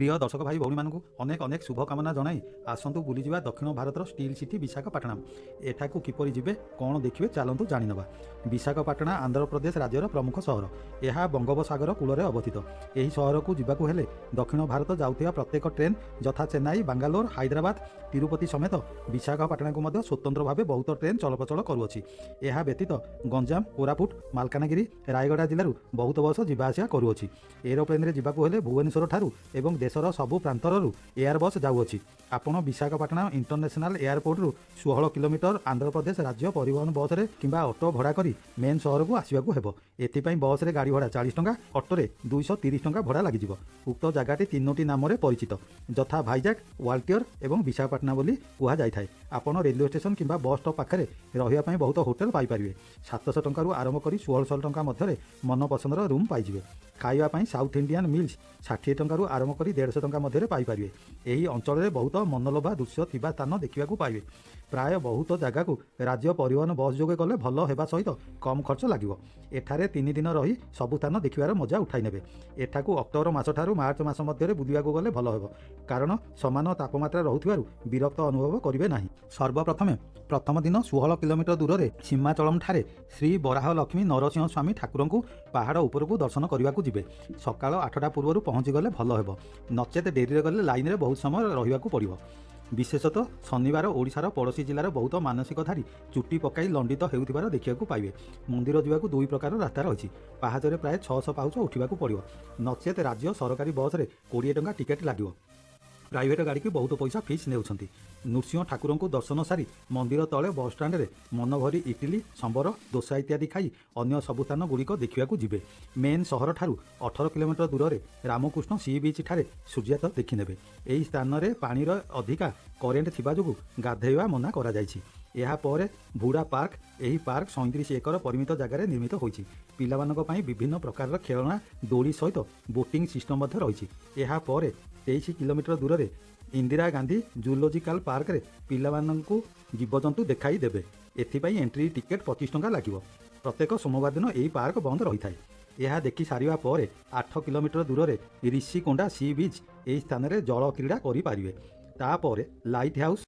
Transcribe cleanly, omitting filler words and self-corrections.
प्रिय दर्शक भाई भौणी मानू अनेक अनेक शुभकामना जनाई आसतु बुलीजा दक्षिण भारतर स्टील सिटी विशाखापाटना एठाकू किपरि जिबे कौन देखिए चलतु जाणीनवा। विशाखापाटना आंध्र प्रदेश राज्यर प्रमुख सहर। यह बंगोपसागर कूल अवस्थित। यही सहर को जीवाकू हेले दक्षिण भारत जाऊथिबा प्रत्येक ट्रेन यथा चेन्नई, बांगालोर, हैदराबाद, तिरुपति समेत विशाखापाटना को मध्य स्वतंत्र भाव बहुत ट्रेन चलप्रचल करुअछि। यह व्यतीत गंजाम, कोरापुट, मालकानगिरी, रायगड़ा जिलूर बहुत बस जावासिया करुअछि। एरोप्लेन रे जीवाकू हेले भुवनेश्वर ठारू एवं देशर सबु प्रांतरु एयर बस जाऊँगी। आपण विशाखापाटना इंटरनेशनल एयरपोर्ट रु 16 किलोमीटर आंध्र प्रदेश राज्य परिवहन बस रे किंबा ऑटो भड़ा करी मेन सहर को आसवाक हेब। एथिपाई बस रे गाड़ी भड़ा 40 टंका, ऑटो रे 230 टंका भड़ा लगिजिव। उक्त जगहटी 3टी नाम परिचित यथा भाईजैक, वाल्टियर एवं विशाखापाटना बोली कुहा जाइथाय। आपण रेलवे स्टेशन किंबा बस स्टॉप पाखरे रहिया बहुत होटेल पाइपारे। 700 टंका आरंभ कर 1600 टंका मध्य मन पसंदर रूम पाइबे। खाइबा साउथ इंडियन मिल्स 60 टंका आरंभ कर 150 टंका मध्य पाइपारे। यही अंचल में बहुत मनलोभा दृश्य थिबा स्थान देखा पाइबे। प्राय बहुत जगह को राज्य परिवहन बस जोगे गले भल होगा सहित कम खर्च लगे। एठारे 3 दिन रही सबु स्थान देखिबार मजा उठाई नेबे। एठाकू अक्टोबर मास ठारू मार्च मास मध्य बुलिबाकू गले भल हेब, कारण समान तापमात्रा रहुथिबारु विरक्त अनुभव करिवे नाही। सर्वप्रथमे प्रथम दिन 16 किलोमीटर दूर में सीमाचलम ठारे श्री बराह लक्ष्मी नरसिंह स्वामी ठाकुर को पहाड़ उपरकू दर्शन करने को जिबे। सकाळ 8टा पूर्व पहुँची गले भल हेब, नचेत डेरी गले लाइन रे बहुत समय रहिबाकू पड़िबो। विशेषतः शनिवार ओडिशार पड़ोशी जिलार बहुत मानसिकधारी चुट्टी पकाई लंडित हेउथिबार देखिबाकू पाइबे। मंदिर जावाकू 2 प्रकार रास्ता रही। पाहाचरे प्राय 600 पाउच उठिबाकू पड़िबो, नचेत राज्य सरकारी बस रे 20 टंका टिकेट लागिबो। प्राइवेट गाड़ी की बहुत पैसा फीस नेउछंती। नृसिंह ठाकुर को दर्शन सारी मंदिर तले बस स्टाण्ड रे मन भरी इडली, संबर, डोसा इत्यादि खाई अन्य सबु स्थान गुड़िक देखा जिबे। मेन सहर ठारू 18 किलोमीटर दूर में रामकृष्ण सी बीच ठारे सूर्यास्त देखिने। यही स्थान में पानी अधिका करेन्ट थिबा जोगु गाधेवा मना करा जायछि। ଏହା ପରେ ଭୁଡ଼ା ପାର୍କ। ଏହି ପାର୍କ 37 ଏକର ପରିମିତ ଜାଗାରେ ନିର୍ମିତ ହୋଇଛି। ପିଲାମାନଙ୍କ ପାଇଁ ବିଭିନ୍ନ ପ୍ରକାରର ଖେଳଣା, ଦୋଳି ସହିତ ବୋଟିଂ ସିଷ୍ଟମ ମଧ୍ୟ ରହିଛି। ଏହା ପରେ 23 କିଲୋମିଟର ଦୂରରେ ଇନ୍ଦିରା ଗାନ୍ଧୀ ଜୁଲୋଜିକାଲ ପାର୍କରେ ପିଲାମାନଙ୍କୁ ଜୀବଜନ୍ତୁ ଦେଖାଇ ଦେବେ। ଏଥିପାଇଁ ଏଣ୍ଟ୍ରି ଟିକେଟ 25 ଟଙ୍କା ଲାଗିବ। ପ୍ରତ୍ୟେକ ସୋମବାର ଦିନ ଏହି ପାର୍କ ବନ୍ଦ ରହିଥାଏ। ଏହା ଦେଖି ସାରିବା ପରେ 8 କିଲୋମିଟର ଦୂରରେ ଋଷିକୋଣ୍ଡା ସି ବିଚ୍। ଏହି ସ୍ଥାନରେ ଜଳ କ୍ରୀଡ଼ା କରିପାରିବେ। ତାପରେ ଲାଇଟ୍ ହାଉସ୍